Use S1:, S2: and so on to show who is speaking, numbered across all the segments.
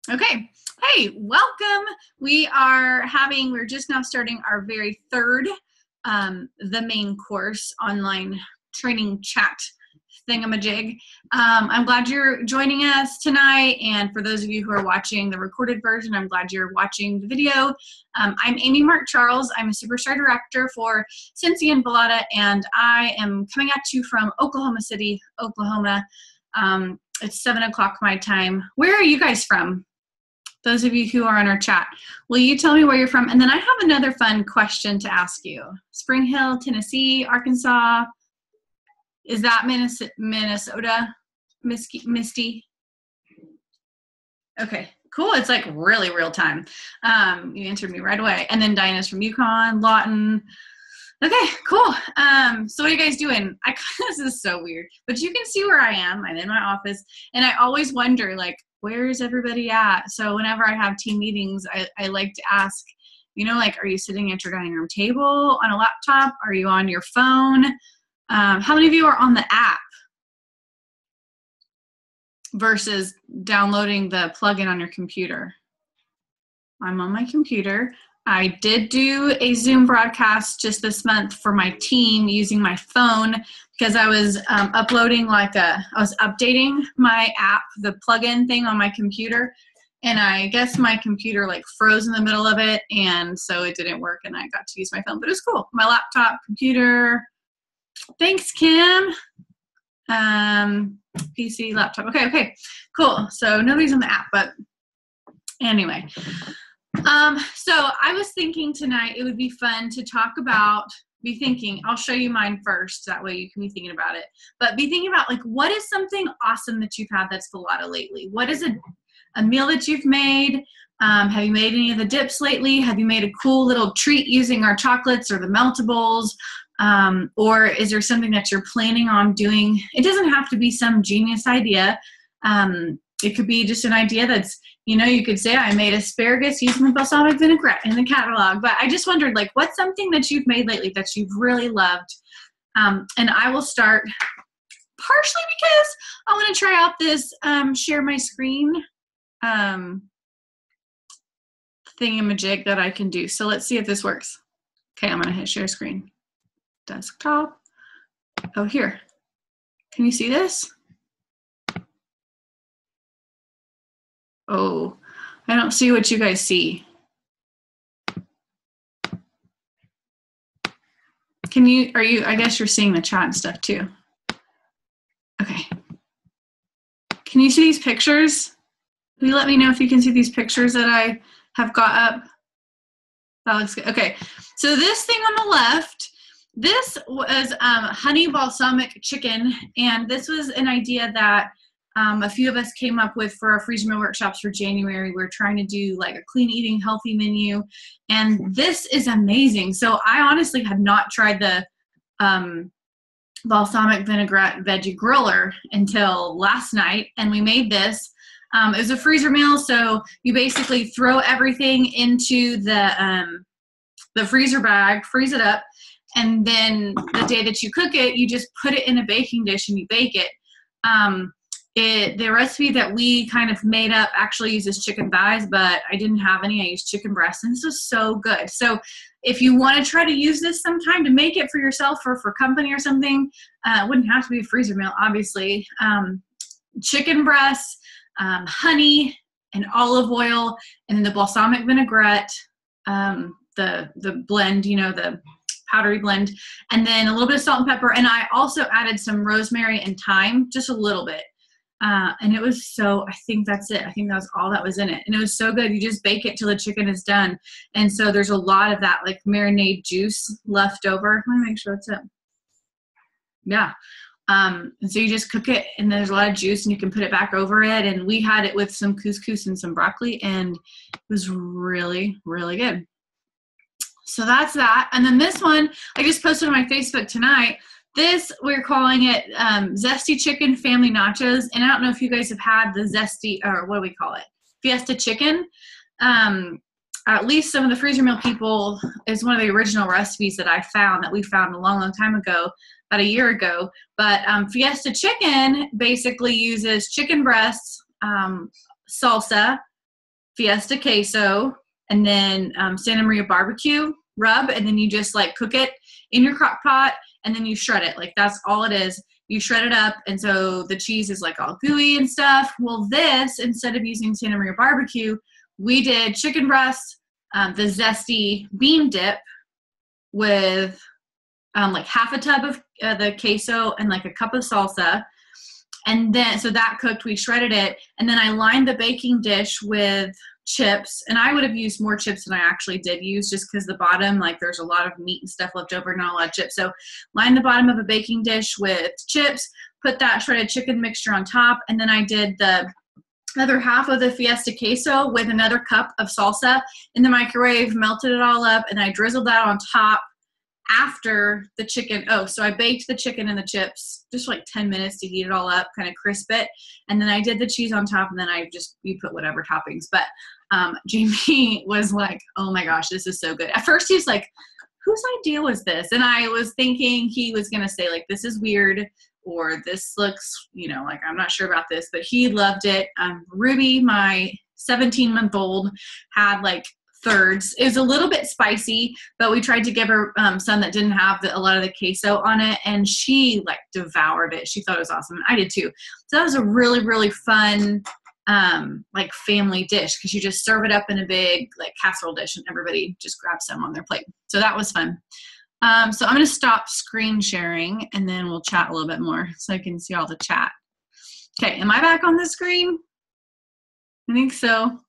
S1: Okay. Hey, welcome. We're just now starting our very third, the main course online training chat thingamajig. I'm glad you're joining us tonight. And for those of you who are watching the recorded version, I'm glad you're watching the video. I'm Amy Marc-Charles. I'm a Superstar Director for Cincy and Violetta, and I am coming at you from Oklahoma City, Oklahoma. It's 7 o'clock my time. Where are you guys from? Those of you who are on our chat, will you tell me where you're from? And then I have another fun question to ask you. Spring Hill, Tennessee, Arkansas. Is that Minnesota, Misty? Okay, cool. It's like really real time. You answered me right away. And then Dinah's from Yukon, Lawton. Okay, cool. So what are you guys doing? This is so weird, but you can see where I am. I'm in my office, and I always wonder, like, where is everybody at? So whenever I have team meetings, I like to ask, like, are you sitting at your dining room table on a laptop? Are you on your phone? How many of you are on the app versus downloading the plugin on your computer? I'm on my computer. I did do a Zoom broadcast just this month for my team using my phone because I was uploading I was updating my app, the plugin thing on my computer, and I guess my computer froze in the middle of it, and so it didn't work, and I got to use my phone, but it was cool. My laptop, computer. Thanks, Kim. PC, laptop. Okay, cool. So nobody's on the app, but anyway. So I was thinking tonight it would be fun to talk about, I'll show you mine first, that way you can be thinking about it, but be thinking about what is something awesome that you've had that's Violetta lately? What is a meal that you've made? Have you made any of the dips lately? Have you made a cool little treat using our chocolates or the meltables? Or is there something that you're planning on doing? It doesn't have to be some genius idea. It could be just an idea that's, you could say, I made asparagus using the balsamic vinaigrette in the catalog. But I just wondered, what's something that you've made lately that you've really loved? And I will start partially because I want to try out this share my screen thingamajig that I can do. So let's see if this works. Okay, I'm going to hit share screen. Desktop. Oh, here. Can you see this? Oh, I don't see what you guys see. I guess you're seeing the chat and stuff too. Okay. Can you see these pictures? Will you let me know if you can see these pictures that I have got up? That looks good. Okay. So this thing on the left, this was honey balsamic chicken, and this was an idea that a few of us came up with for our freezer meal workshops for January. We're trying to do a clean eating, healthy menu, and this is amazing. So I honestly had not tried the balsamic vinaigrette veggie griller until last night, and we made this. It was a freezer meal, so you basically throw everything into the freezer bag, freeze it up, and then the day that you cook it, you just put it in a baking dish and you bake it. The recipe that we kind of made up actually uses chicken thighs, but I didn't have any. I used chicken breasts, and this was so good. So if you want to try to use this sometime to make it for yourself or for company or something, it wouldn't have to be a freezer meal, obviously. Chicken breasts, honey, and olive oil, and then the balsamic vinaigrette, the blend, the powdery blend, and then a little bit of salt and pepper. And I also added some rosemary and thyme, just a little bit. And it was I think that's it. I think that was all that was in it. And it was so good. You just bake it till the chicken is done. And so there's a lot of that marinade juice left over. Let me make sure that's it. Yeah. And so you just cook it, and there's a lot of juice, and you can put it back over it. And we had it with some couscous and some broccoli, and it was really, really good. So that's that. And then this one, I just posted on my Facebook tonight. This, we're calling it Zesty Chicken Family Nachos. And I don't know if you guys have had the Zesty, or what do we call it? Fiesta Chicken. At least some of the freezer meal people, is one of the original recipes that we found a long, long time ago, about a year ago. But Fiesta Chicken basically uses chicken breasts, salsa, Fiesta queso, and then Santa Maria barbecue rub, and then you just like cook it in your crock pot, and then you shred it. Like that's all it is. You shred it up, and so the cheese is like all gooey and stuff. Well, this, instead of using Santa Maria barbecue, we did chicken breast, the zesty bean dip with like half a tub of the queso and like a cup of salsa. And then, so that cooked, we shredded it. And then I lined the baking dish with chips. And I would have used more chips than I actually did use, just because the bottom, like there's a lot of meat and stuff left over, not a lot of chips. So line the bottom of a baking dish with chips, put that shredded chicken mixture on top. And then I did the other half of the Fiesta queso with another cup of salsa in the microwave, melted it all up, and I drizzled that on top after the chicken. Oh, so I baked the chicken and the chips just for like 10 minutes to heat it all up, kind of crisp it. And then I did the cheese on top, and then you put whatever toppings. But Jamie was like, oh my gosh, this is so good. At first he was like, whose idea was this? And I was thinking he was going to say like, this is weird, or this looks, like I'm not sure about this, but he loved it. Ruby, my 17-month-old, had like thirds. It was a little bit spicy, but we tried to give her some that didn't have a lot of the queso on it, and she like devoured it. She thought it was awesome. I did too. So that was a really, really fun like family dish, because you just serve it up in a big like casserole dish and everybody just grabs some on their plate. So that was fun. So I'm going to stop screen sharing, and then we'll chat a little bit more so I can see all the chat. Okay, am I back on the screen? I think so.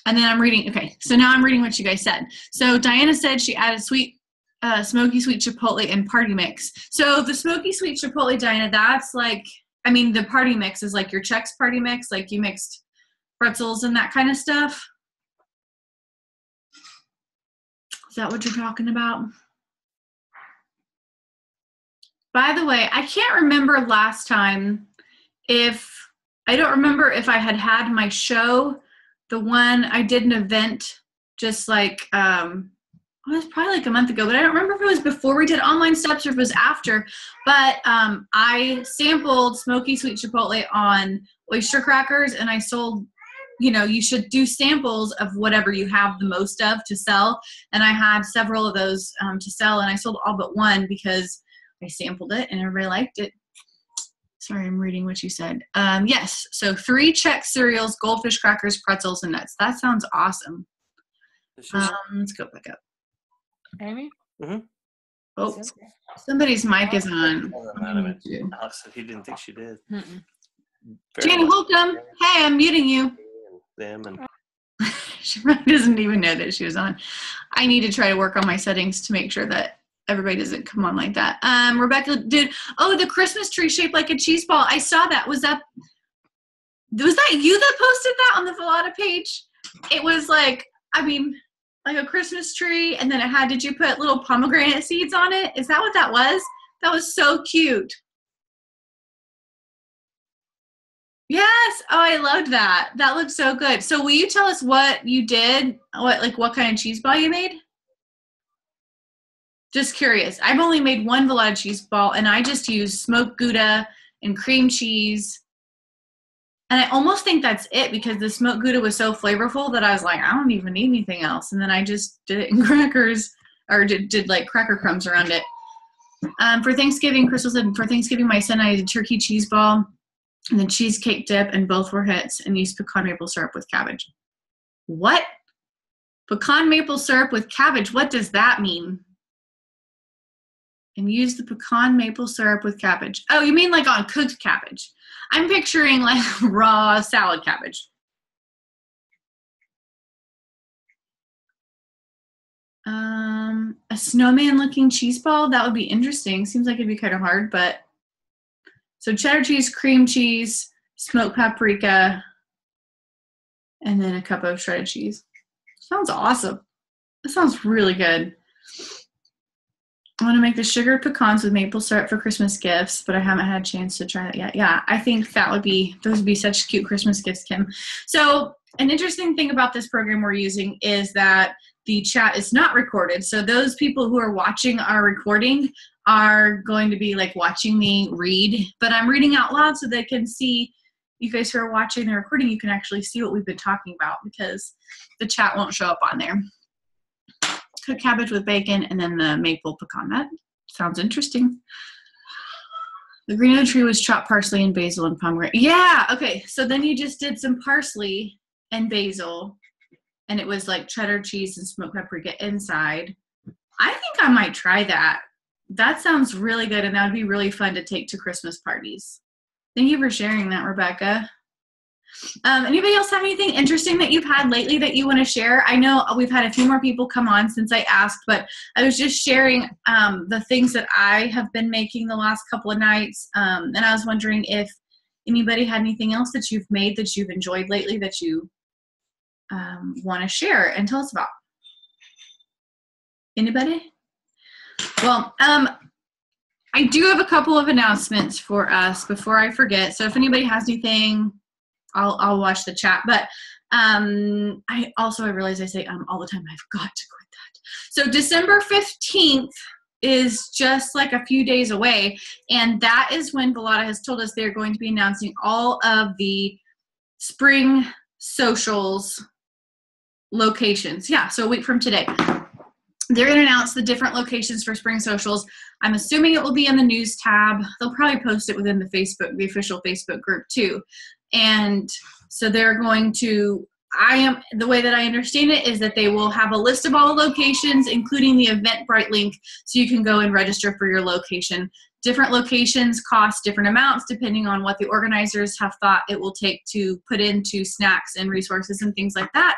S1: And then I'm reading, okay, so now I'm reading what you guys said. So Diana said she added smoky sweet chipotle and party mix. So the smoky sweet chipotle, Diana, that's like, the party mix is like your Chex party mix, like you mixed pretzels and that kind of stuff. Is that what you're talking about? By the way, I can't remember last time I don't remember if I had my show, the one I did an event just like, it was probably like a month ago, but I don't remember if it was before we did online steps or if it was after. But I sampled smoky sweet chipotle on oyster crackers, and I sold, you should do samples of whatever you have the most of to sell. And I had several of those to sell, and I sold all but one because I sampled it and everybody liked it. Sorry, I'm reading what you said. Yes, so 3 Chex cereals, goldfish crackers, pretzels, and nuts. That sounds awesome. Let's go back up.
S2: Amy?
S3: Mm-hmm.
S1: Oh, somebody's mic is on.
S3: Alex said he didn't think she did.
S1: Jane Holcomb, hey, I'm muting you.
S3: Them and
S1: She doesn't even know that she was on. I need to try to work on my settings to make sure that everybody doesn't come on like that. Rebecca did, the Christmas tree shaped like a cheese ball. I saw that. Was that you that posted that on the Violetta page? It was like, like a Christmas tree, and then did you put little pomegranate seeds on it? Is that what that was? That was so cute. Yes. Oh, I loved that. That looked so good. So will you tell us what you did? What kind of cheese ball you made? Just curious. I've only made one Violetta cheese ball, and I just used smoked Gouda and cream cheese. And I almost think that's it, because the smoked Gouda was so flavorful that I was like, I don't even need anything else. And then I just did it in crackers, or did like cracker crumbs around it. For Thanksgiving, Crystal said, for Thanksgiving, my son and I did turkey cheese ball and then cheesecake dip, and both were hits, and used pecan maple syrup with cabbage. What? Pecan maple syrup with cabbage? What does that mean? And use the pecan maple syrup with cabbage. Oh, you mean like on cooked cabbage? I'm picturing like raw salad cabbage. A snowman-looking cheese ball? That would be interesting. Seems like it'd be kind of hard, but... So cheddar cheese, cream cheese, smoked paprika, and then a cup of shredded cheese. Sounds awesome. That sounds really good. I want to make the sugared pecans with maple syrup for Christmas gifts, but I haven't had a chance to try that yet. Yeah, I think those would be such cute Christmas gifts, Kim. So an interesting thing about this program we're using is that the chat is not recorded. So those people who are watching our recording are going to be like watching me read, but I'm reading out loud so they can see, you guys who are watching the recording, you can actually see what we've been talking about because the chat won't show up on there. Cooked cabbage with bacon and then the maple pecan. That sounds interesting. The green of the tree was chopped parsley and basil and pomegranate. Yeah, okay. So then you just did some parsley and basil, and it was like cheddar cheese and smoked paprika inside. I think I might try that. That sounds really good, and that would be really fun to take to Christmas parties. Thank you for sharing that, Rebecca. Anybody else have anything interesting that you've had lately that you want to share? I know we've had a few more people come on since I asked, but I was just sharing the things that I have been making the last couple of nights, and I was wondering if anybody had anything else that you've made that you've enjoyed lately that you want to share and tell us about. Anybody? Well, I do have a couple of announcements for us before I forget. So if anybody has anything, I'll watch the chat. But I realize I say all the time. I've got to quit that. So December 15th is just like a few days away, and that is when Violetta has told us they're going to be announcing all of the spring socials locations. Yeah, so a week from today. They're going to announce the different locations for spring socials. I'm assuming it will be in the news tab. They'll probably post it within the official Facebook group too. And so they're going to, the way that I understand it is that they will have a list of all the locations, including the Eventbrite link, so you can go and register for your location. Different locations cost different amounts depending on what the organizers have thought it will take to put into snacks and resources and things like that.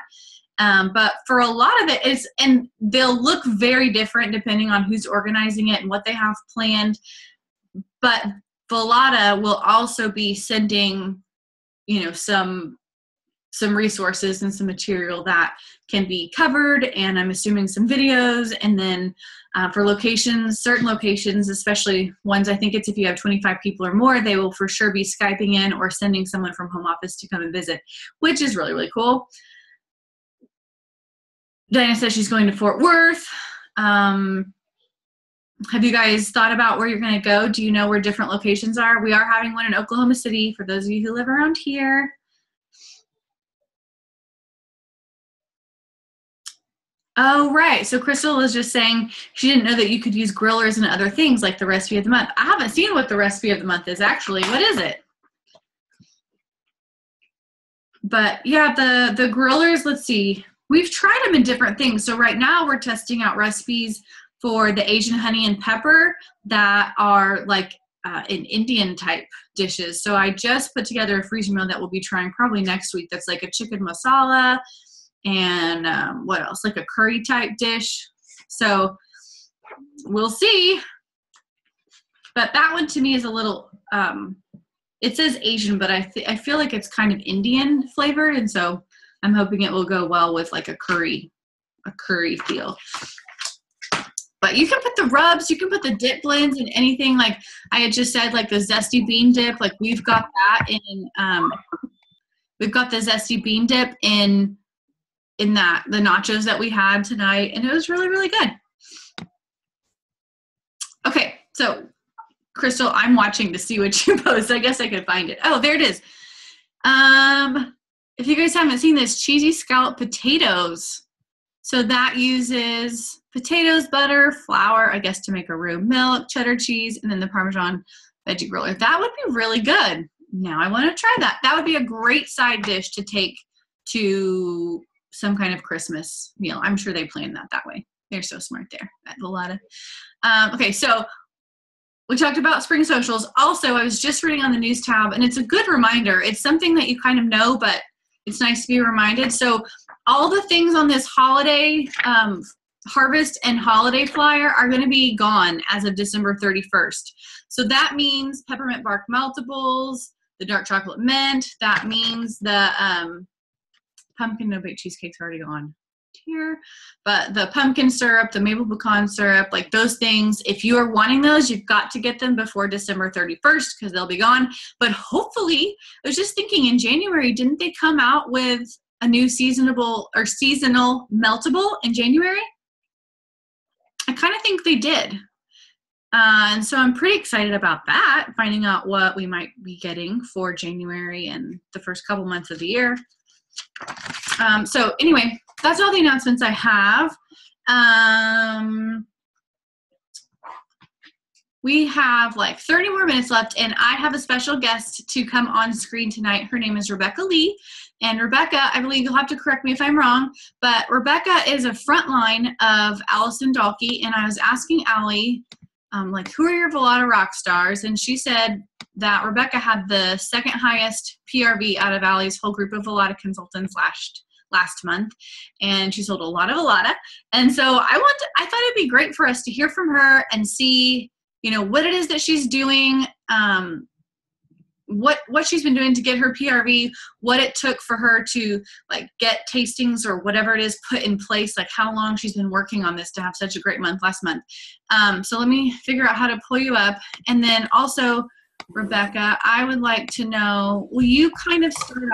S1: But for a lot of it is, and they'll look very different depending on who's organizing it and what they have planned. But Violetta will also be sending, some resources and some material that can be covered, and I'm assuming some videos. And then for locations, certain locations, especially ones, I think it's if you have 25 people or more, they will for sure be Skyping in or sending someone from home office to come and visit, which is really, really cool. Diana says she's going to Fort Worth. Have you guys thought about where you're going to go? Do you know where different locations are? We are having one in Oklahoma City for those of you who live around here. Oh, right. So Crystal was just saying she didn't know that you could use grillers and other things like the recipe of the month. I haven't seen what the recipe of the month is actually. What is it? But yeah, the grillers, let's see. We've tried them in different things. So right now we're testing out recipes for the Asian honey and pepper that are like in Indian type dishes. So I just put together a freezer meal that we'll be trying probably next week. That's like a chicken masala and what else? Like a curry type dish. So we'll see. But that one to me is a little, it says Asian, but I feel like it's kind of Indian flavored. And so I'm hoping it will go well with like a curry feel. But you can put the rubs, you can put the dip blends in anything. Like I had just said, like the zesty bean dip, like we've got that in, we've got the zesty bean dip in the nachos that we had tonight. And it was really, really good. Okay. So Crystal, I'm watching to see what you post. I guess I could find it. Oh, there it is. If you guys haven't seen this, cheesy scallop potatoes. So that uses potatoes, butter, flour, I guess to make a roux, milk, cheddar cheese, and then the Parmesan veggie griller. That would be really good. Now I want to try that. That would be a great side dish to take to some kind of Christmas meal. I'm sure they planned that way. They're so smart there at Violetta. Okay, so we talked about spring socials. Also, I was just reading on the news tab, and it's a good reminder. It's something that you kind of know, but it's nice to be reminded. So all the things on this holiday harvest and holiday flyer are going to be gone as of December 31st. So that means peppermint bark meltables, the dark chocolate mint. That means the pumpkin no-bake cheesecake's already gone here. But the pumpkin syrup, the maple pecan syrup, like those things, if you are wanting those, you've got to get them before December 31st because they'll be gone. But hopefully, I was just thinking in January, didn't they come out with a new seasonal meltable in January? I kind of think they did. And so I'm pretty excited about that, finding out what we might be getting for January and the first couple months of the year. So anyway, that's all the announcements I have. We have like 30 more minutes left, and I have a special guest to come on screen tonight. Her name is Rebecca Lee. And Rebecca, I believe you'll have to correct me if I'm wrong, but Rebecca is a front line of Allison Dalkey, and I was asking Allie, like, who are your Violetta rock stars? And she said that Rebecca had the second highest PRV out of Allie's whole group of Violetta consultants last month, and she sold a lot of Violetta. And so I thought it'd be great for us to hear from her and see, you know, what it is that she's doing, what she's been doing to get her PRV, what it took for her to like get tastings or whatever it is put in place, like how long she's been working on this to have such a great month last month. So let me figure out how to pull you up. And then also, Rebecca, I would like to know, will you kind of start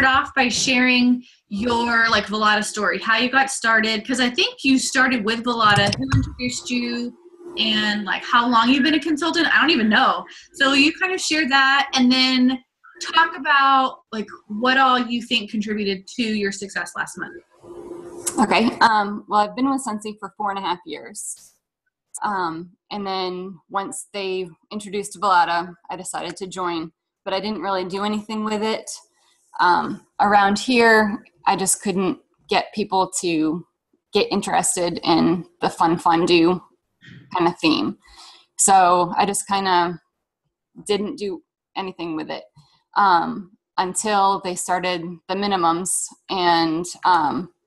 S1: off by sharing your like Violetta story, how you got started? Because I think you started with Violetta. Who introduced you, and like how long you've been a consultant? I don't even know. So you kind of share that, and then talk about like what all you think contributed to your success last month.
S2: Okay. Well, I've been with Scentsy for 4.5 years. And then once they introduced Violetta, I decided to join, but I didn't really do anything with it. Around here, I just couldn't get people to get interested in the fun do kind of theme. So I just kind of didn't do anything with it until they started the minimums. And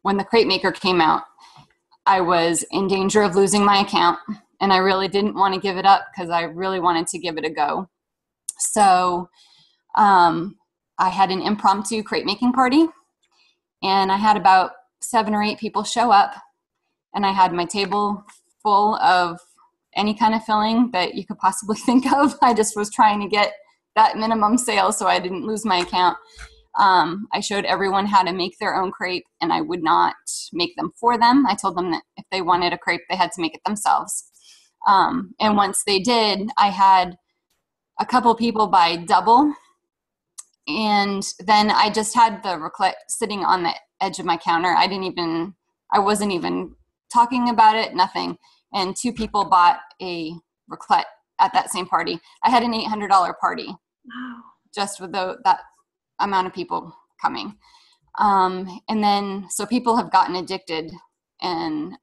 S2: when the Crate Maker came out, I was in danger of losing my account, and I really didn't want to give it up because I really wanted to give it a go. So I had an impromptu crate making party, and I had about 7 or 8 people show up, and I had my table full of any kind of filling that you could possibly think of. I just was trying to get that minimum sale so I didn't lose my account. I showed everyone how to make their own crepe, and I would not make them for them. I told them that if they wanted a crepe, they had to make it themselves. And once they did, I had a couple people buy double, and then I just had the raclette sitting on the edge of my counter. I wasn't even talking about it, nothing. And 2 people bought a raclette at that same party. I had an $800 party. Wow. Just with that amount of people coming. And then, so people have gotten addicted, and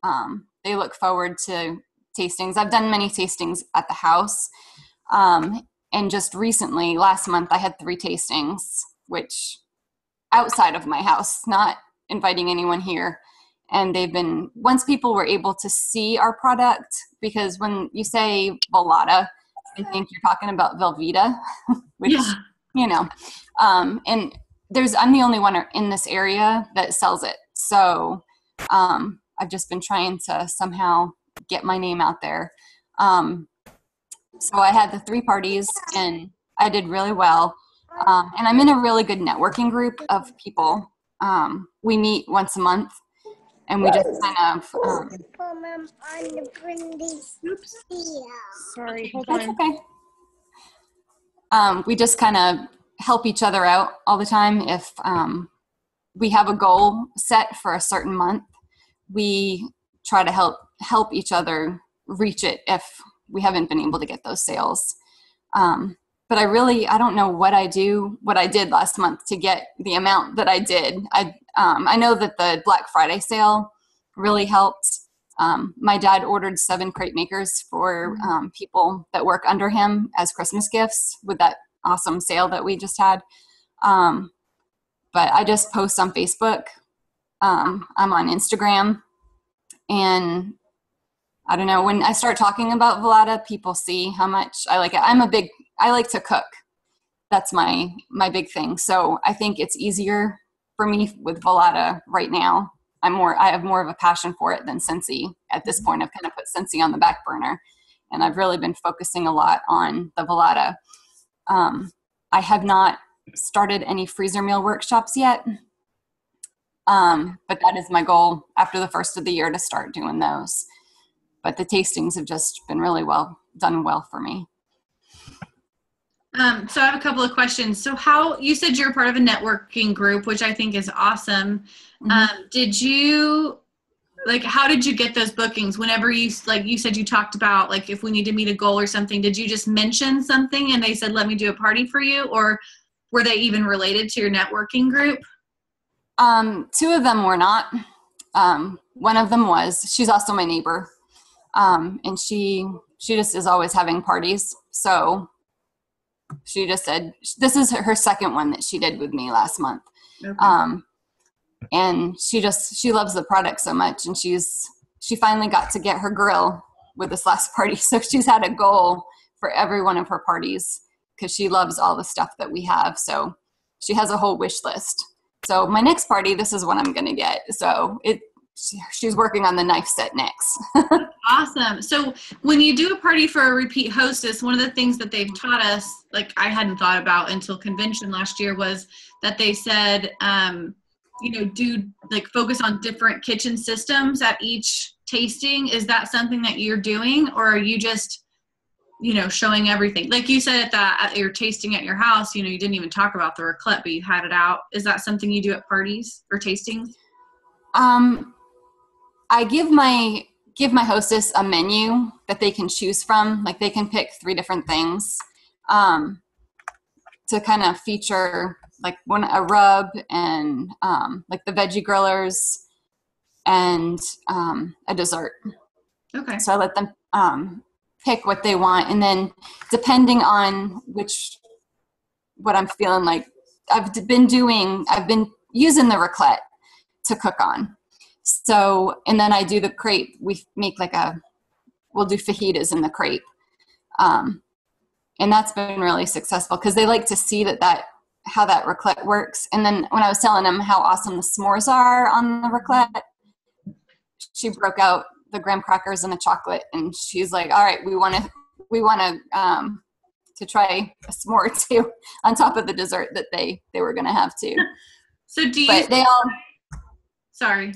S2: they look forward to tastings. I've done many tastings at the house. And just recently, last month, I had 3 tastings, which outside of my house, not inviting anyone here. And they've been, once people were able to see our product, because when you say Violetta, I think you're talking about Velveeta, which, you know, and I'm the only one in this area that sells it. So I've just been trying to somehow get my name out there. So I had the 3 parties, and I did really well. And I'm in a really good networking group of people. We meet once a month, and we just kind of.
S1: Oops. Sorry. Hold
S2: That's
S1: on.
S2: okay. We just kind of help each other out all the time. If we have a goal set for a certain month, we try to help each other reach it if we haven't been able to get those sales. But I don't know what I did last month to get the amount that I did. I know that the Black Friday sale really helped. My dad ordered 7 crate makers for people that work under him as Christmas gifts with that awesome sale that we just had. But I just post on Facebook. I'm on Instagram, and I don't know, when I start talking about Violetta, people see how much I like it. I like to cook. That's my big thing. So I think it's easier for me with Violetta right now. I have more of a passion for it than Scentsy at this point. I've kind of put Scentsy on the back burner, and I've really been focusing a lot on the Violetta. I have not started any freezer meal workshops yet. But that is my goal after the first of the year to start doing those. but the tastings have just been really done well for me.
S1: So I have a couple of questions. So how, you said you're part of a networking group, which I think is awesome. Did you, like, how did you get those bookings? Whenever you, like you said, you talked about, like, if we need to meet a goal or something, did you just mention something and they said, let me do a party for you? Or were they even related to your networking group?
S2: Two of them were not. One of them was, she's also my neighbor. And she just is always having parties. So she just said, this is her second one that she did with me last month. Okay. And she loves the product so much. And she finally got to get her grill with this last party. So she's had a goal for every one of her parties because she loves all the stuff that we have. So she has a whole wish list. So my next party, this is what I'm going to get. So she's working on the knife set next.
S1: Awesome. So when you do a party for a repeat hostess, one of the things that they've taught us, like I hadn't thought about until convention last year, was that they said, do like focus on different kitchen systems at each tasting. Is that something that you're doing, or are you just, showing everything? Like you said at your tasting at your house, you didn't even talk about the raclette, but you had it out. Is that something you do at parties or tastings?
S2: I give my hostess a menu that they can choose from. Like they can pick 3 different things to kind of feature, like a rub and like the veggie grillers and a dessert. Okay. So I let them pick what they want, and then depending on what I'm feeling like, I've been using the raclette to cook on. So, and then I do the crepe. We make we'll do fajitas in the crepe. And that's been really successful because they like to see how that raclette works. And then when I was telling them how awesome the s'mores are on the raclette, she broke out the graham crackers and the chocolate, and she's like, all right, we want to try a s'more too on top of the dessert that they were going to have too.
S1: So sorry.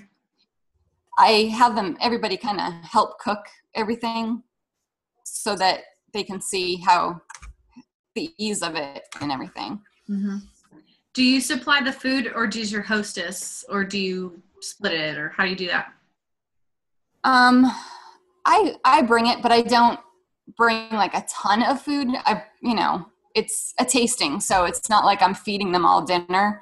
S2: I have everybody kind of help cook everything so that they can see how the ease of it and everything.
S1: Mm-hmm. Do you supply the food, or does your hostess, or do you split it, or how do you do that?
S2: I bring it, but I don't bring like a ton of food. It's a tasting, so it's not like I'm feeding them all dinner.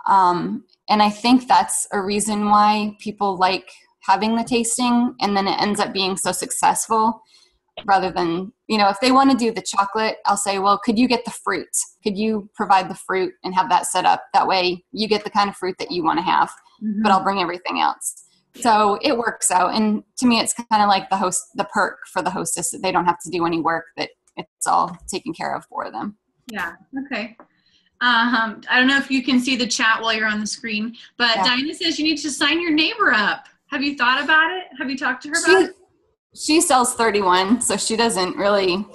S2: And I think that's a reason why people like having the tasting, and then it ends up being so successful rather than, if they want to do the chocolate, I'll say, well, could you get the fruit? Could you provide the fruit and have that set up? That way you get the kind of fruit that you want to have, but I'll bring everything else. So it works out. And to me, it's kind of like the perk for the hostess, that they don't have to do any work, that it's all taken care of for them.
S1: Yeah. Okay. I don't know if you can see the chat while you're on the screen, but yeah. Dinah says you need to sign your neighbor up. Have you thought about it? Have you talked to her about it?
S2: She sells 31, so she doesn't really,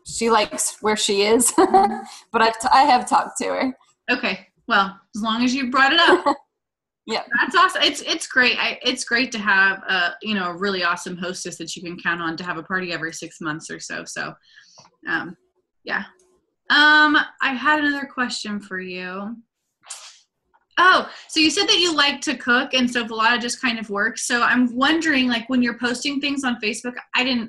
S2: she likes where she is, but I have talked to her.
S1: Okay. Well, as long as you brought it up.
S2: Yeah.
S1: That's awesome. It's great. It's great to have a really awesome hostess that you can count on to have a party every 6 months or so. So, yeah. I had another question for you. Oh, so you said that you like to cook, and so Violetta just kind of works. So I'm wondering, like, when you're posting things on Facebook, I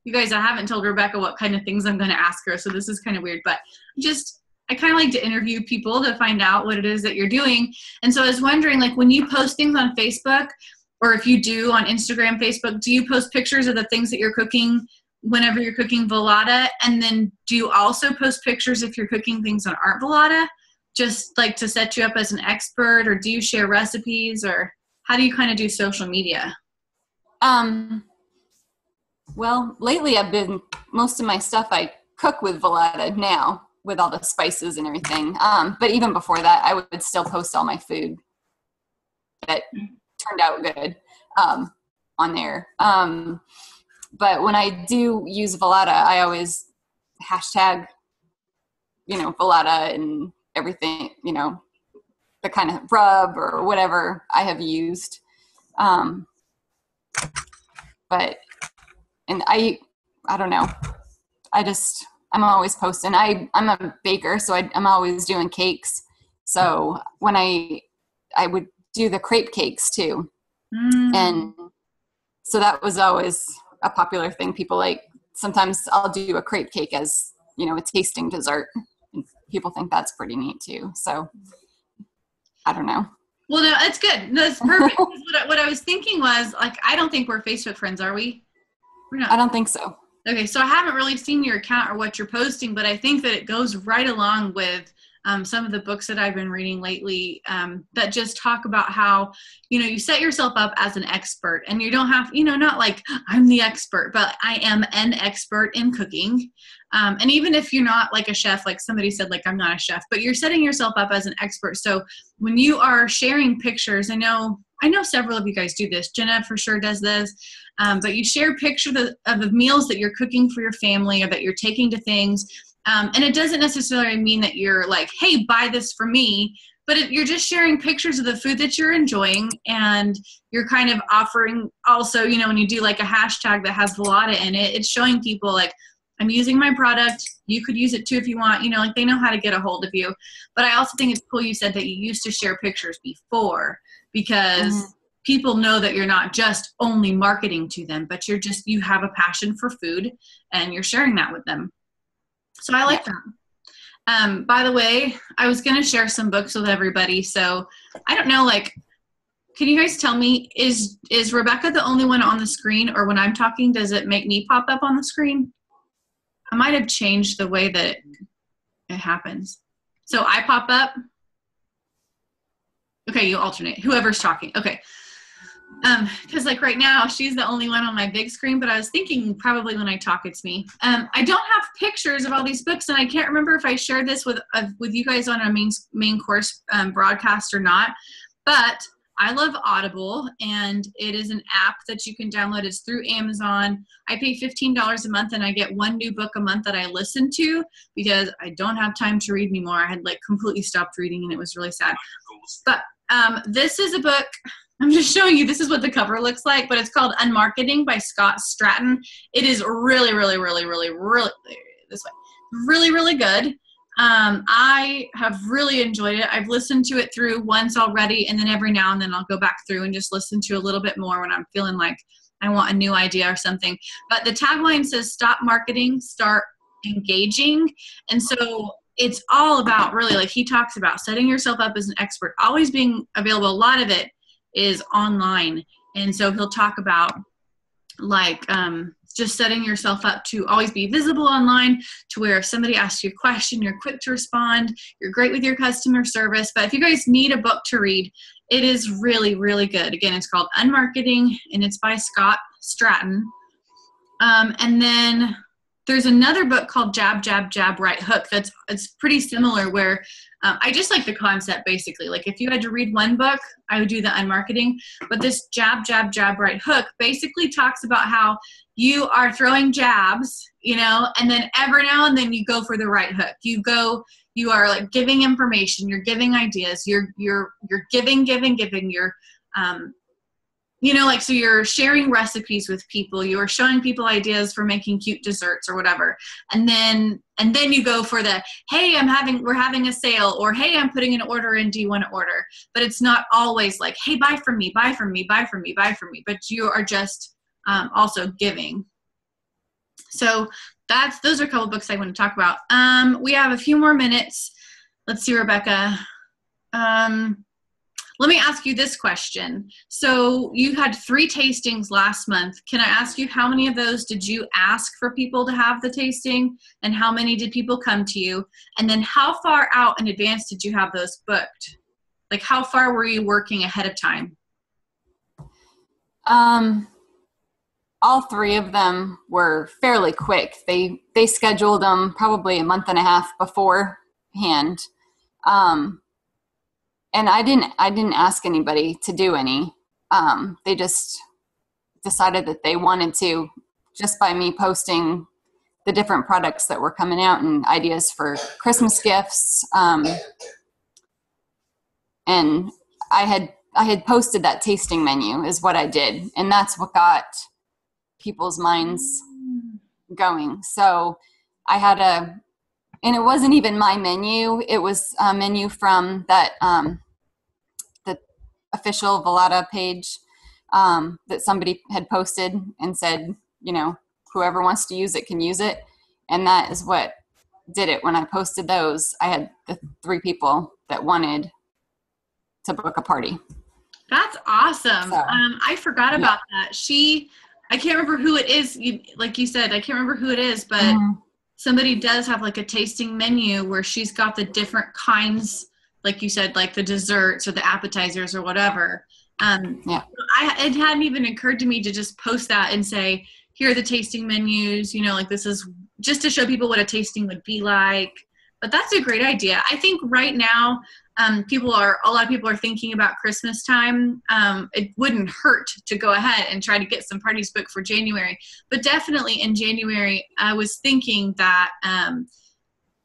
S1: haven't told Rebecca what kind of things I'm going to ask her, so this is kind of weird, but I kind of like to interview people to find out what it is that you're doing. And so I was wondering, like, when you post things on Facebook, or if you do on Instagram, Facebook, do you post pictures of the things that you're cooking whenever you're cooking Violetta? And then do you also post pictures if you're cooking things that aren't Violetta, just like to set you up as an expert? Or do you share recipes, or how do you kind of do social media?
S2: Well, lately most of my stuff I cook with Violetta now, with all the spices and everything. But even before that, I would still post all my food that turned out good on there. But when I do use Violetta, I always hashtag, Violetta and everything, the kind of rub or whatever I have used. But and I don't know. I'm always posting. I'm a baker, so I'm always doing cakes. So when I would do the crepe cakes too. And so that was always a popular thing. People like, sometimes I'll do a crepe cake as, a tasting dessert. And people think that's pretty neat too. So I don't know.
S1: Well, no, it's good. No, it's perfect. what I was thinking was, like, I don't think we're Facebook friends, are we? We're not.
S2: I don't think so.
S1: Okay, so I haven't really seen your account or what you're posting, but I think that it goes right along with some of the books that I've been reading lately that just talk about how, you set yourself up as an expert, and you don't have, not like I'm the expert, but I am an expert in cooking. And even if you're not like a chef, like somebody said, like I'm not a chef, but you're setting yourself up as an expert. So when you are sharing pictures, I know several of you guys do this. Jenna for sure does this. But you share pictures of the meals that you're cooking for your family or that you're taking to things. And it doesn't necessarily mean that you're like, hey, buy this for me. But you're just sharing pictures of the food that you're enjoying. And you're kind of offering also, when you do like a hashtag that has Violetta in it, it's showing people like, I'm using my product. You could use it too if you want. Like they know how to get a hold of you. But I also think it's cool you said that you used to share pictures before, because people know that you're not just only marketing to them, but you have a passion for food and you're sharing that with them. So I like that. By the way, I was going to share some books with everybody. So I don't know, like, can you guys tell me, is Rebecca the only one on the screen, or when I'm talking, does it make me pop up on the screen? I might have changed the way that it happens. So I pop up. Okay, you alternate. Whoever's talking. Okay. Because like right now, she's the only one on my big screen, but I was thinking probably when I talk, it's me. I don't have pictures of all these books, and I can't remember if I shared this with you guys on a main course broadcast or not, but I love Audible, and it is an app that you can download. It's through Amazon. I pay $15 a month, and I get one new book a month that I listen to because I don't have time to read anymore. I had like completely stopped reading, and it was really sad. But this is a book. I'm just showing you, this is what the cover looks like, but it's called Unmarketing by Scott Stratton. It is really, really, really, really, really, this way, really, really good. I have really enjoyed it. I've listened to it through once already, and then every now and then I'll go back through and just listen to a little bit more when I'm feeling like I want a new idea or something. But the tagline says, stop marketing, start engaging. And so it's all about really, like he talks about setting yourself up as an expert, always being available. A lot of it is online. And so he'll talk about like just setting yourself up to always be visible online, to where if somebody asks you a question, you're quick to respond, you're great with your customer service. But if you guys need a book to read, it is really, really good. Again, it's called Unmarketing, and it's by Scott Stratton. And then there's another book called Jab, Jab, Jab, Right Hook. It's pretty similar, where I just like the concept basically. Like if you had to read one book, I would do the Unmarketing. But this Jab, Jab, Jab, Right Hook basically talks about how you are throwing jabs, and then every now and then you go for the right hook. You are like giving information, you're giving ideas, you're giving, you're so you're sharing recipes with people, you're showing people ideas for making cute desserts or whatever. And then you go for the, hey, we're having a sale, or hey, I'm putting an order in, do you want to order? But it's not always like, hey, buy from me, buy from me, buy from me, buy from me. But you are just also giving. So those are a couple books I want to talk about. We have a few more minutes. Let's see, Rebecca. Let me ask you this question. So you had 3 tastings last month. Can I ask you, how many of those did you ask for people to have the tasting, and how many did people come to you? And then how far out in advance did you have those booked? Like how far were you working ahead of time?
S2: All 3 of them were fairly quick. They scheduled them probably a month and a half beforehand. And I didn't ask anybody to do any. They just decided that they wanted to, just by me posting the different products that were coming out and ideas for Christmas gifts. And I had posted that tasting menu is what I did. And that's what got people's minds going. So I had and it wasn't even my menu. It was a menu from that, the official Violetta page, that somebody had posted and said, you know, whoever wants to use it can use it. And that is what did it. When I posted those, I had the 3 people that wanted to book a party.
S1: That's awesome.
S2: So,
S1: I forgot about that. I can't remember who it is. Like you said, I can't remember who it is, but somebody does have like a tasting menu where she's got the different kinds, like you said, like the desserts or the appetizers or whatever. It hadn't even occurred to me to just post that and say, here are the tasting menus, you know, like this is just to show people what a tasting would be like. But that's a great idea. I think right now, a lot of people are thinking about Christmas time. It wouldn't hurt to go ahead and try to get some parties booked for January. But definitely in January, I was thinking that,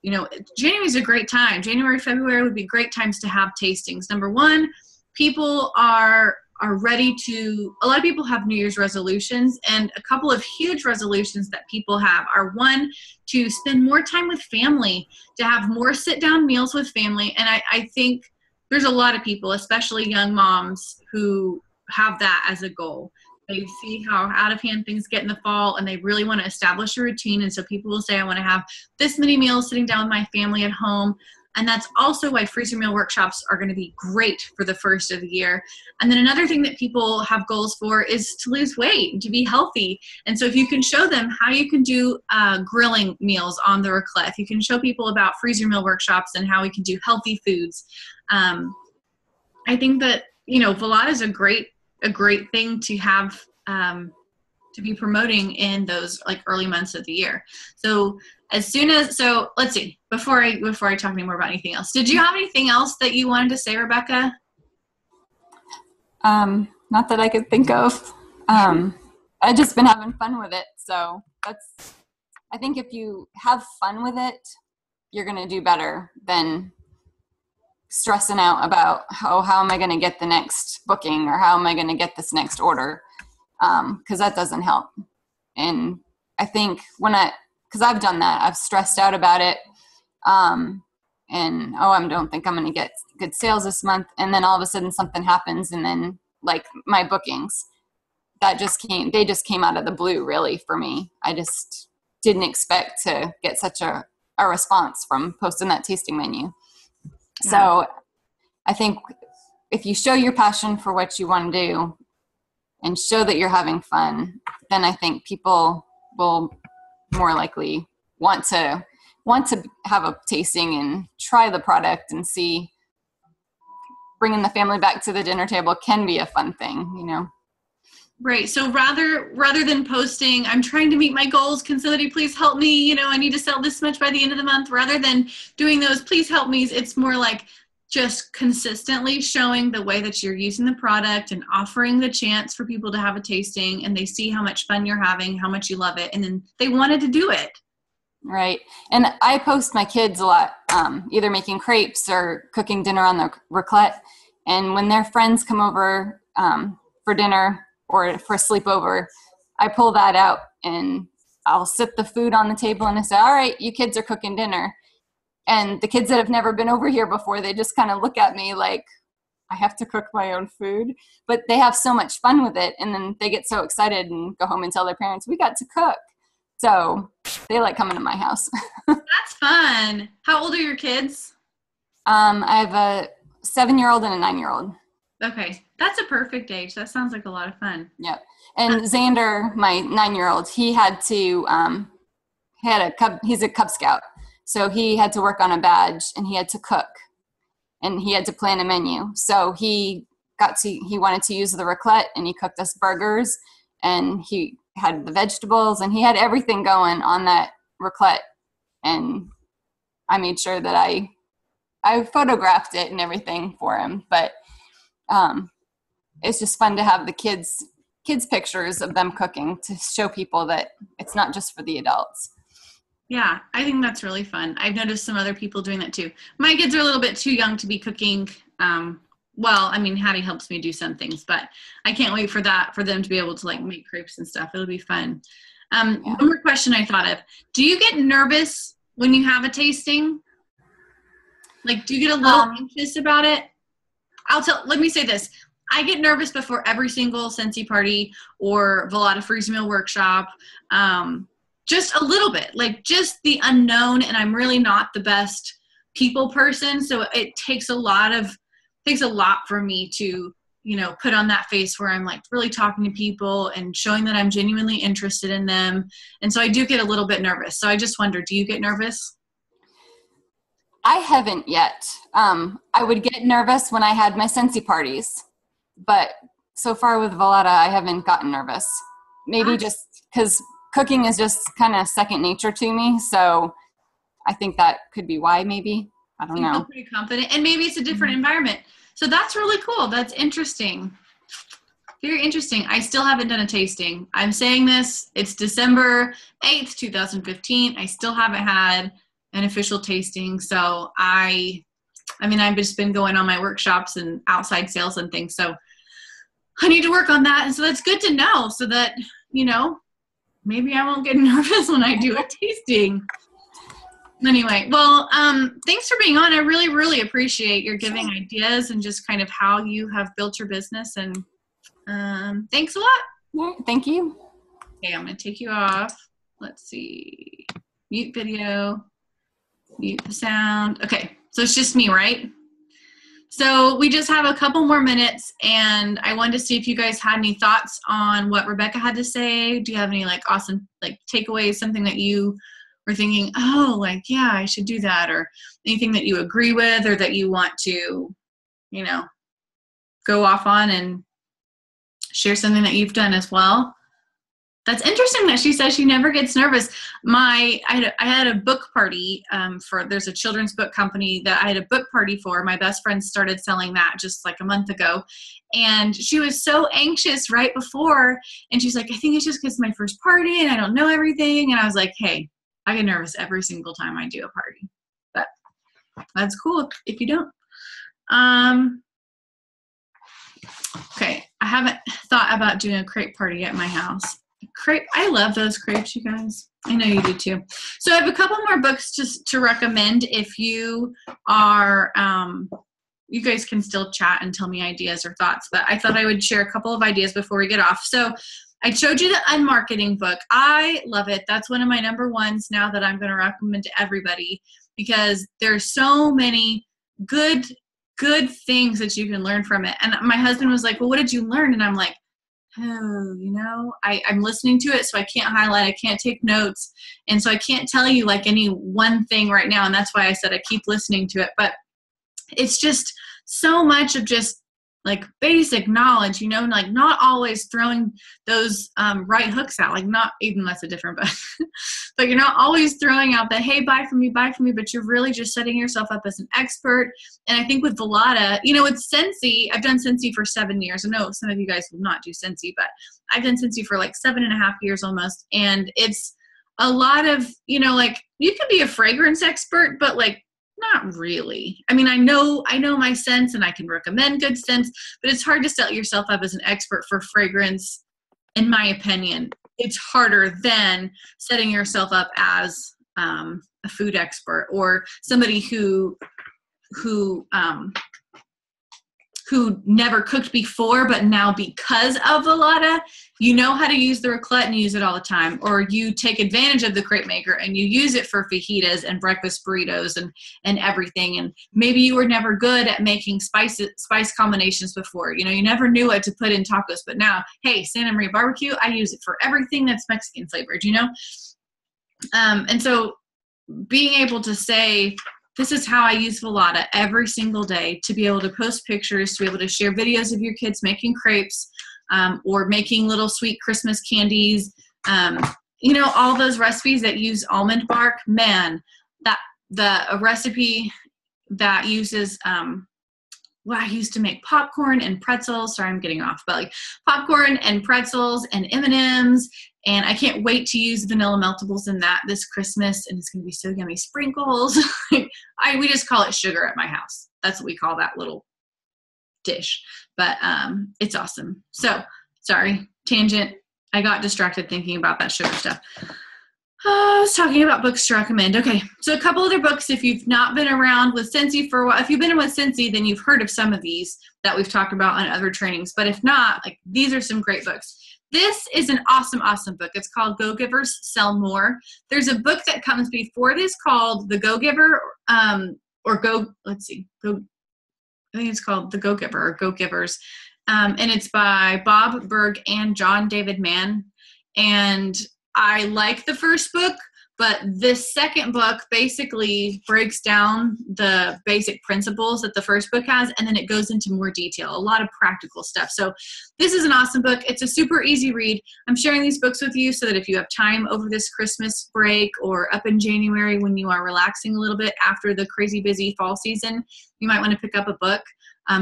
S1: you know, January is a great time. January, February would be great times to have tastings. Number one, people are ready to, a lot of people have New Year's resolutions, and a couple of huge resolutions that people have are, one, to spend more time with family, to have more sit-down meals with family. And I think there's a lot of people, especially young moms, who have that as a goal. They see how out of hand things get in the fall, and they really want to establish a routine. And so people will say, I want to have this many meals sitting down with my family at home. And that's also why freezer meal workshops are going to be great for the first of the year. And then another thing that people have goals for is to lose weight and to be healthy. And so if you can show them how you can do grilling meals on the raclette, if you can show people about freezer meal workshops and how we can do healthy foods, I think that, you know, Violetta is a great thing to have, to be promoting in those like early months of the year. So let's see, before I talk anymore about anything else, did you have anything else that you wanted to say, Rebecca?
S2: Not that I could think of. I've just been having fun with it. So I think if you have fun with it, you're going to do better than stressing out about how am I going to get the next booking, or how am I going to get this next order? Cause that doesn't help. And I think cause I've done that, I've stressed out about it. I don't think I'm going to get good sales this month. And then all of a sudden something happens. And then like my bookings they just came out of the blue really for me. I just didn't expect to get such a response from posting that tasting menu. Yeah. So I think if you show your passion for what you want to do and show that you're having fun, then I think people will more likely want to have a tasting and try the product and see bringing the family back to the dinner table can be a fun thing, you know?
S1: Right. So rather than posting, I'm trying to meet my goals, can somebody please help me? You know, I need to sell this much by the end of the month. Rather than doing those, please help me, it's more like just consistently showing the way that you're using the product and offering the chance for people to have a tasting, and they see how much fun you're having, how much you love it, and then they wanted to do it.
S2: Right. And I post my kids a lot, either making crepes or cooking dinner on the raclette. And when their friends come over for dinner or for a sleepover, I pull that out and I'll sit the food on the table and I say, all right, you kids are cooking dinner. And the kids that have never been over here before, they just kind of look at me like, I have to cook my own food. But they have so much fun with it. And then they get so excited and go home and tell their parents, we got to cook. So they like coming to my house.
S1: That's fun. How old are your kids?
S2: I have a 7-year-old and a 9-year-old.
S1: Okay. That's a perfect age. That sounds like a lot of fun.
S2: Yep. And Xander, my 9-year-old, he had to, he's a Cub Scout. So he had to work on a badge and he had to cook and he had to plan a menu. So he wanted to use the raclette and he cooked us burgers and he had the vegetables and he had everything going on that raclette. And I made sure that I photographed it and everything for him. But it's just fun to have the kids pictures of them cooking to show people that it's not just for the adults.
S1: Yeah, I think that's really fun. I've noticed some other people doing that too. My kids are a little bit too young to be cooking well, I mean, Hattie helps me do some things, but I can't wait for them to be able to like make crepes and stuff. It'll be fun. One more question I thought of. Do you get nervous when you have a tasting? Like, do you get a little anxious about it? Let me say this. I get nervous before every single Scentsy party or Violetta freezer meal workshop. Just a little bit, like just the unknown. And I'm really not the best people person. So it takes a lot for me to, put on that face where I'm like really talking to people and showing that I'm genuinely interested in them. And so I do get a little bit nervous. So I just wonder, do you get nervous?
S2: I haven't yet. I would get nervous when I had my Scentsy parties, but so far with Violetta, I haven't gotten nervous. Maybe just because cooking is just kind of second nature to me. So I think that could be why, maybe. I don't know.
S1: You feel pretty confident, and maybe it's a different environment. So that's really cool. That's interesting. Very interesting. I still haven't done a tasting. I'm saying this. It's December 8th, 2015. I still haven't had an official tasting. So I've just been going on my workshops and outside sales and things. So I need to work on that. And so that's good to know so that, maybe I won't get nervous when I do a tasting. Anyway, well, thanks for being on. I really, really appreciate your giving ideas and just kind of how you have built your business. And thanks a lot.
S2: Yeah, thank you.
S1: Okay, I'm going to take you off. Let's see. Mute video. Mute the sound. Okay, so it's just me, right? So we just have a couple more minutes, and I wanted to see if you guys had any thoughts on what Rebecca had to say. Do you have any awesome takeaways, something that you were thinking, yeah, I should do that, or anything that you agree with or that you want to, go off on and share something that you've done as well? That's interesting that she says she never gets nervous. I had a book party there's a children's book company that I had a book party for. My best friend started selling that just a month ago. And she was so anxious right before. And she's like, I think it's just because it's my first party and I don't know everything. And I was like, hey, I get nervous every single time I do a party. But that's cool if you don't. Okay, I haven't thought about doing a crepe party at my house. Crepe, I love those crepes, you guys. I know you do too. So I have a couple more books just to recommend if you are, you guys can still chat and tell me ideas or thoughts, but I thought I would share a couple of ideas before we get off. So I showed you the Unmarketing book. I love it. That's one of my number ones now that I'm going to recommend to everybody because there's so many good things that you can learn from it. And my husband was like, well, what did you learn? And I'm like, I'm listening to it, so I can't highlight, I can't take notes. And so I can't tell you any one thing right now. And that's why I said I keep listening to it. But it's just so much of just basic knowledge, not always throwing those right hooks out, not even that's a different book, but you're not always throwing out the, hey, buy from me, but you're really just setting yourself up as an expert. And I think with Violetta, with Scentsy, I've done Scentsy for 7 years. I know some of you guys will not do Scentsy, but I've done Scentsy for 7.5 years almost. And it's a lot of, you can be a fragrance expert, but not really. I mean, I know my scents and I can recommend good scents, but it's hard to set yourself up as an expert for fragrance. In my opinion, it's harder than setting yourself up as a food expert or somebody who never cooked before, but now because of Violetta, you know how to use the raclette and you use it all the time. Or you take advantage of the crepe maker and you use it for fajitas and breakfast burritos and everything. And maybe you were never good at making spice combinations before. You never knew what to put in tacos. But now, hey, Santa Maria barbecue, I use it for everything that's Mexican flavored, And so being able to say, this is how I use Violetta every single day, to be able to post pictures, to be able to share videos of your kids making crepes or making little sweet Christmas candies. All those recipes that use almond bark, man, a recipe that uses, I used to make popcorn and pretzels. Sorry, I'm getting off, but popcorn and pretzels and M&Ms. And I can't wait to use vanilla meltables in that this Christmas. And it's going to be so yummy. Sprinkles. We just call it sugar at my house. That's what we call that little dish, but it's awesome. So sorry, tangent. I got distracted thinking about that sugar stuff. I was talking about books to recommend. Okay, so a couple other books. If you've not been around with Scentsy for a while, if you've been with Scentsy, then you've heard of some of these that we've talked about on other trainings. But if not, like, these are some great books. This is an awesome, awesome book. It's called Go Givers Sell More. There's a book that comes before this called The Go Giver, or Go, let's see, Go, I think it's called The Go Giver or Go Givers. And it's by Bob Berg and John David Mann. And I like the first book, but this second book basically breaks down the basic principles that the first book has, and then it goes into more detail, a lot of practical stuff. So this is an awesome book. It's a super easy read. I'm sharing these books with you so that if you have time over this Christmas break or up in January when you are relaxing a little bit after the crazy busy fall season, you might want to pick up a book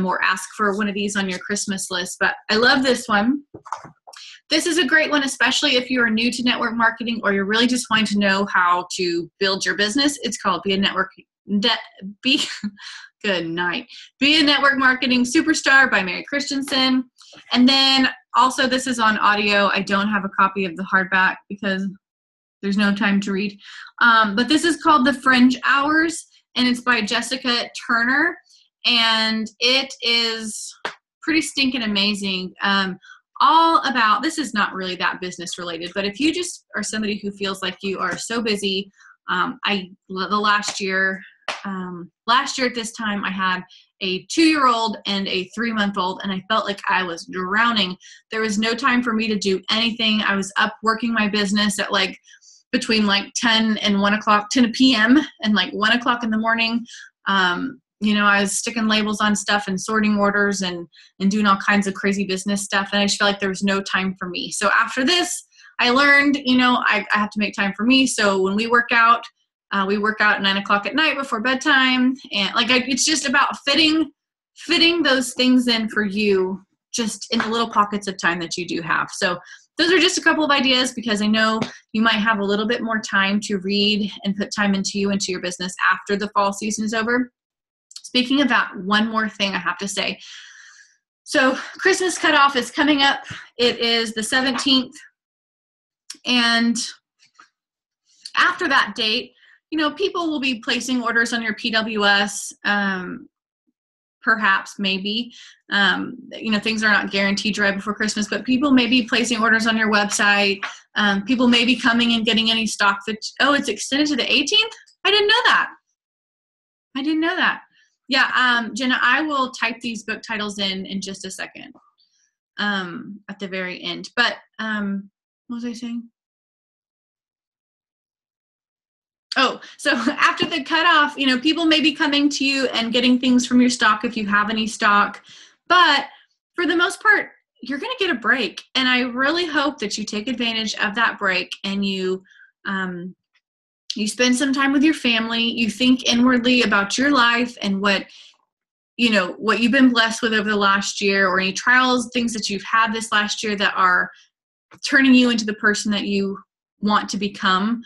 S1: or ask for one of these on your Christmas list. But I love this one. This is a great one, especially if you are new to network marketing or you're really just wanting to know how to build your business. It's called Be a Network Marketing Superstar by Mary Christensen. And then also this is on audio. I don't have a copy of the hardback because there's no time to read. But this is called The Fringe Hours, and it's by Jessica Turner. And it is pretty stinking amazing. All about, this is not really that business related, but if you just are somebody who feels like you are so busy, last year at this time, I had a 2-year-old and a 3-month-old, and I felt like I was drowning. There was no time for me to do anything. I was up working my business at like between like 10 and 1 o'clock, 10 p.m. and like 1 o'clock in the morning. I was sticking labels on stuff and sorting orders and doing all kinds of crazy business stuff. And I just felt like there was no time for me. So after this, I learned, I have to make time for me. So when we work out at 9 o'clock at night before bedtime. And it's just about fitting those things in for you just in the little pockets of time that you do have. So those are just a couple of ideas because I know you might have a little bit more time to read and put time into your business after the fall season is over. Speaking of that, one more thing I have to say. So Christmas cutoff is coming up. It is the 17th. And after that date, people will be placing orders on your PWS, perhaps, maybe. Things are not guaranteed right before Christmas, but people may be placing orders on your website. People may be coming and getting any stock it's extended to the 18th? I didn't know that. Yeah, Jenna, I will type these book titles in just a second at the very end. But what was I saying? Oh, so after the cutoff, people may be coming to you and getting things from your stock if you have any stock. But for the most part, you're going to get a break. And I really hope that you take advantage of that break and you spend some time with your family. You think inwardly about your life and what you've been blessed with over the last year, or any trials, things that you've had this last year that are turning you into the person that you want to become.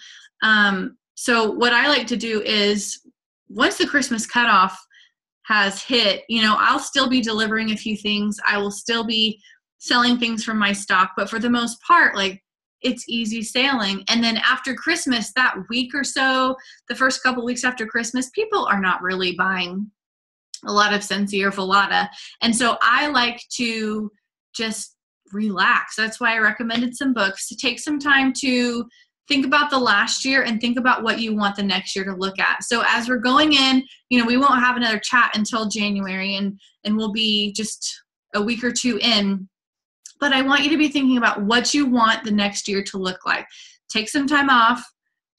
S1: So what I like to do is once the Christmas cutoff has hit, I'll still be delivering a few things. I will still be selling things from my stock, but for the most part, it's easy sailing. And then after Christmas, that week or so, the first couple weeks after Christmas, people are not really buying a lot of Scentsy or Violetta. And so I like to just relax. That's why I recommended some books to take some time to think about the last year and think about what you want the next year to look at. So as we're going in, we won't have another chat until January and we'll be just a week or two in. But I want you to be thinking about what you want the next year to look like. Take some time off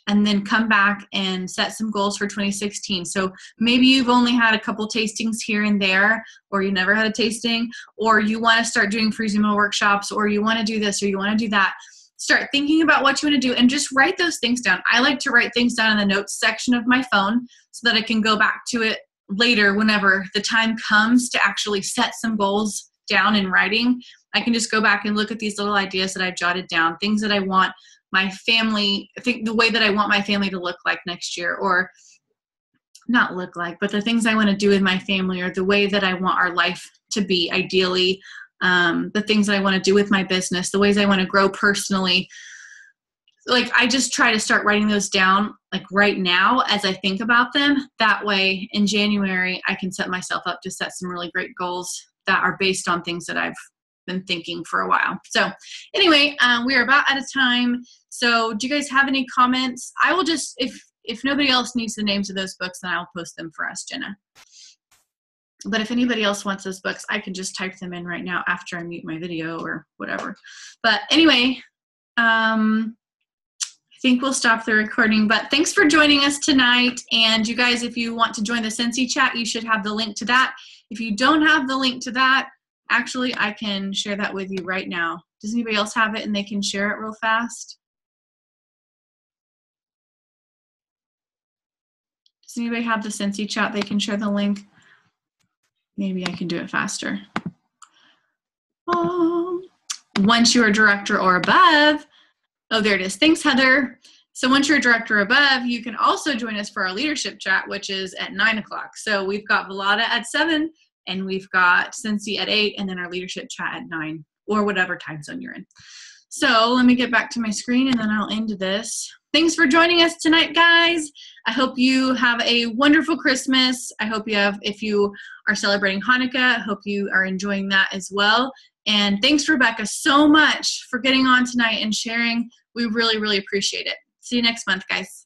S1: and then come back and set some goals for 2016. So maybe you've only had a couple tastings here and there, or you never had a tasting, or you want to start doing freezing meal workshops, or you want to do this, or you want to do that. Start thinking about what you want to do and just write those things down. I like to write things down in the notes section of my phone so that I can go back to it later whenever the time comes to actually set some goals down in writing. I can just go back and look at these little ideas that I've jotted down, things that I want my family, the way that I want my family to look like next year, or not look like, but the things I want to do with my family, or the way that I want our life to be ideally, the things I want to do with my business, the ways I want to grow personally. Like, I just try to start writing those down like right now as I think about them. That way in January, I can set myself up to set some really great goals that are based on things that I've been thinking for a while. So anyway, we are about out of time. So do you guys have any comments? I will just, if nobody else needs the names of those books, then I'll post them for us, Jenna. But if anybody else wants those books, I can just type them in right now after I mute my video or whatever. But anyway, I think we'll stop the recording. But thanks for joining us tonight. And you guys, if you want to join the Scentsy chat, you should have the link to that. If you don't have the link to that, actually, I can share that with you right now. Does anybody else have it and they can share it real fast? Does anybody have the Scentsy chat? They can share the link. Maybe I can do it faster. Once you're a director or above, oh, there it is. Thanks, Heather. So once you're a director or above, you can also join us for our leadership chat, which is at 9 o'clock. So we've got Violetta at 7, and we've got Scentsy at 8, and then our leadership chat at 9, or whatever time zone you're in. So let me get back to my screen, and then I'll end this. Thanks for joining us tonight, guys. I hope you have a wonderful Christmas. I hope you have, if you are celebrating Hanukkah, I hope you are enjoying that as well. And thanks, Rebecca, so much for getting on tonight and sharing. We really, really appreciate it. See you next month, guys.